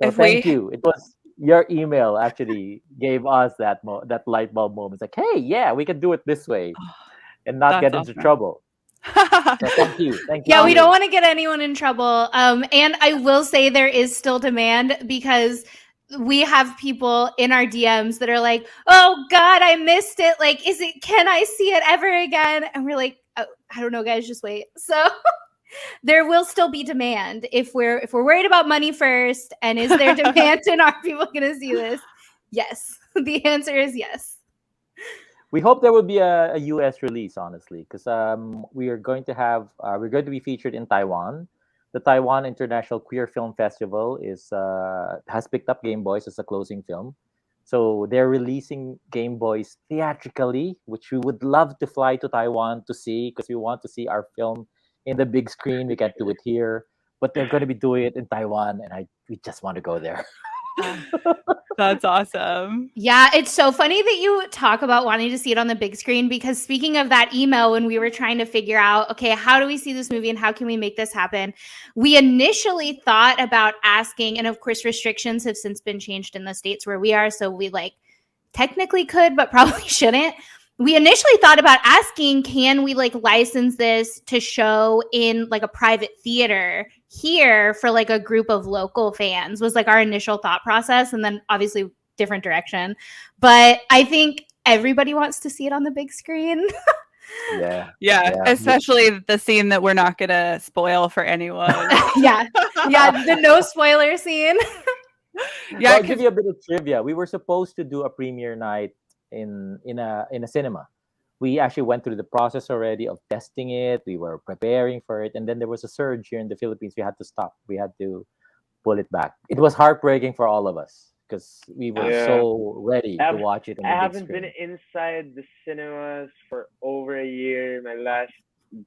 S3: So
S2: If we
S3: thank you. It was your email actually gave us that light bulb moment. It's like, hey, yeah, we can do it this way and not
S2: That's
S3: get into
S2: awesome.
S3: trouble. So thank you. Thank you.
S1: Yeah,
S3: to
S1: we
S3: you.
S1: don't want to get anyone in trouble. And I will say there is still demand because we have people in our DMs that are like, "Oh God, I missed it. Like, can I see it ever again?" And we're like, oh, "I don't know, guys. Just wait." So there will still be demand if we're worried about money first. And is there demand and are people going to see this? Yes, the answer is yes.
S3: We hope there will be a US release, honestly, because we are going to have we're going to be featured in Taiwan. The Taiwan International Queer Film Festival has picked up Game Boys as a closing film, so they're releasing Game Boys theatrically, which we would love to fly to Taiwan to see because we want to see our film in the big screen. We can't do it here, but they're going to be doing it in Taiwan, and we just want to go there.
S2: That's awesome.
S1: Yeah, it's so funny that you talk about wanting to see it on the big screen because speaking of that email, when we were trying to figure out, okay, how do we see this movie and how can we make this happen? We initially thought about asking, and of course, restrictions have since been changed in the states where we are. So we technically could, but probably shouldn't. We initially thought about asking, can we license this to show in a private theater here for a group of local fans was our initial thought process. And then obviously different direction. But I think everybody wants to see it on the big screen.
S2: Yeah. Especially the scene that we're not going to spoil for anyone.
S1: Yeah, the no spoiler scene.
S3: Yeah, I'll give you a bit of trivia. We were supposed to do a premiere night in a cinema. We actually went through the process already of testing it. We were preparing for it, and then there was a surge here in the Philippines. We had to stop. We had to pull it back. It was heartbreaking for all of us because we were
S4: Yeah.
S3: so ready to watch it in
S4: I
S3: the big
S4: haven't
S3: screen.
S4: been inside the cinemas for over a year. My last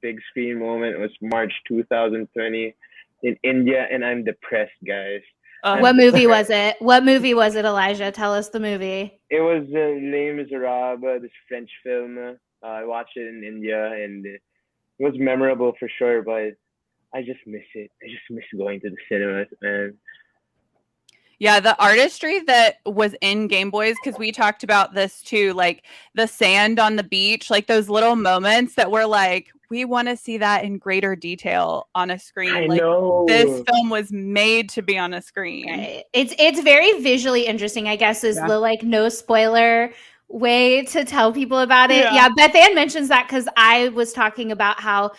S4: big screen moment was March 2020 in India, and I'm depressed, guys.
S1: What movie was it? What movie was it, Elijah? Tell us the movie.
S4: It was Les Miserables, this French film. I watched it in India, and it was memorable for sure. But I just miss it. I just miss going to the cinemas, man.
S2: Yeah, the artistry that was in Game Boys, because we talked about this too, like the sand on the beach, like those little moments that were like, we want to see that in greater detail on a screen.
S4: I
S2: like
S4: know.
S2: This film was made to be on a screen.
S1: Right. It's very visually interesting, I guess, is the like no spoiler way to tell people about it. Yeah, Beth Ann mentions that because I was talking about how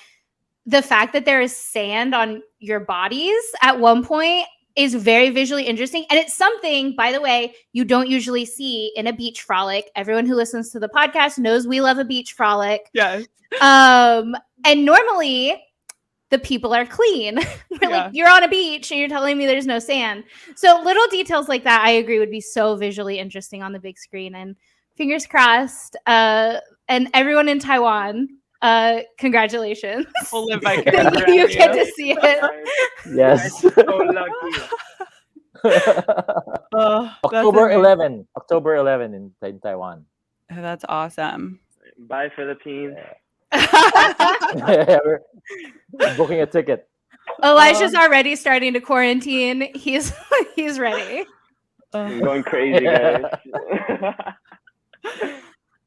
S1: the fact that there is sand on your bodies at one point is very visually interesting. And it's something, by the way, you don't usually see in a beach frolic. Everyone who listens to the podcast knows we love a beach frolic.
S2: Yes.
S1: And normally the people are clean. We're like, you're on a beach and you're telling me there's no sand. So little details like that, I agree, would be so visually interesting on the big screen. And fingers crossed. And everyone in Taiwan, congratulations.
S2: We'll live vicariously.
S1: You get to see it.
S3: Yes.
S4: So lucky.
S3: October 11 in Taiwan.
S2: Oh, that's awesome.
S4: Bye, Philippines.
S3: We're booking a ticket.
S1: Elijah's already starting to quarantine. He's ready.
S4: I'm going crazy, guys.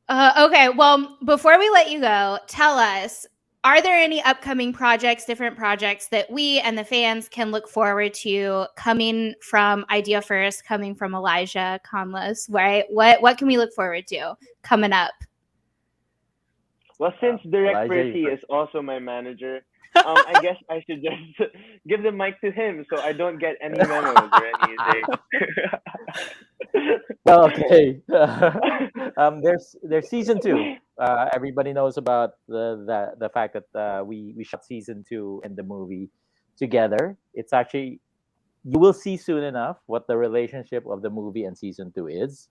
S1: Okay, well, before we let you go, tell us, are there any upcoming projects, different projects that we and the fans can look forward to coming from Idea First, coming from Elijah, Canlas, right? What can we look forward to coming up?
S4: Well, since Direk Perci is also my manager, I guess I should just give the mic to him so I don't get any memos or anything.
S3: Okay. There's season 2. Everybody knows about the fact that we shot season 2 and the movie together. It's actually, you will see soon enough what the relationship of the movie and season 2 is.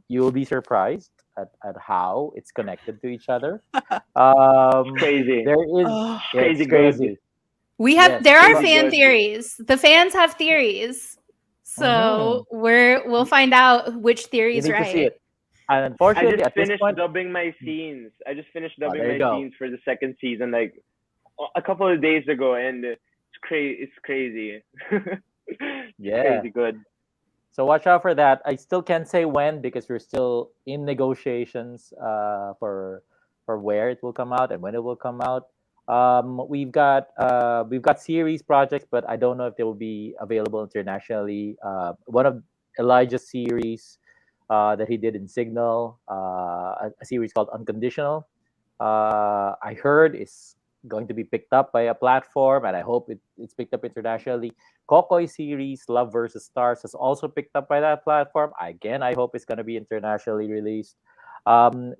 S3: You will be surprised at how it's connected to each other.
S4: Crazy.
S3: There is
S4: crazy.
S3: Crazy.
S1: We have there are fan
S4: good.
S1: theories. The fans have theories. So we'll find out which theory is
S3: You need
S1: right.
S3: to see it. And unfortunately,
S4: I just
S3: at this
S4: finished
S3: point,
S4: dubbing my scenes.
S3: there you go.
S4: Scenes for the second season, like a couple of days ago, and it's crazy.
S3: Yeah.
S4: Crazy good.
S3: So watch out for that. I still can't say when because we're still in negotiations for where it will come out and when it will come out. We've got series projects, but I don't know if they will be available internationally. One of Elijah's series that he did in Signal, a series called Unconditional. I heard is going to be picked up by a platform, and I hope it's picked up internationally. Kokoy series, Love versus Stars, is also picked up by that platform. Again, I hope it's going to be internationally released.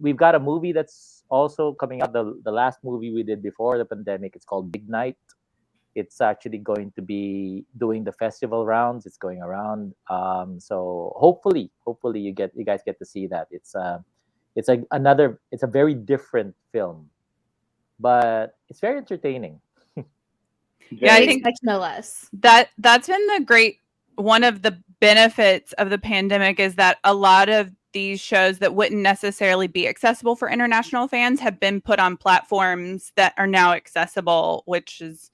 S3: We've got a movie that's also coming out, the last movie we did before the pandemic. It's called Big Night. It's actually going to be doing the festival rounds. It's going around. So hopefully you guys get to see that. It's a very different film, but it's very entertaining.
S2: Yeah, I think
S1: no less.
S2: That's been one of the benefits of the pandemic is that a lot of these shows that wouldn't necessarily be accessible for international fans have been put on platforms that are now accessible, which is,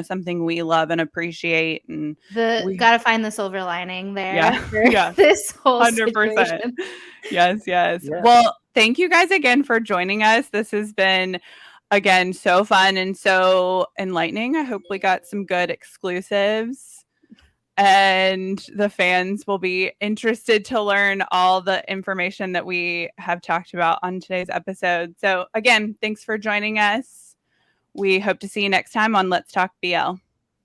S2: something we love and appreciate. And
S1: we gotta find the silver lining there.
S2: Yeah.
S1: This whole
S2: 100%.
S1: situation.
S2: Yes.
S3: Yeah.
S2: Well, thank you guys again for joining us. This has been, again, so fun and so enlightening. I hope we got some good exclusives. And the fans will be interested to learn all the information that we have talked about on today's episode. So again, thanks for joining us. We hope to see you next time on Let's Talk BL.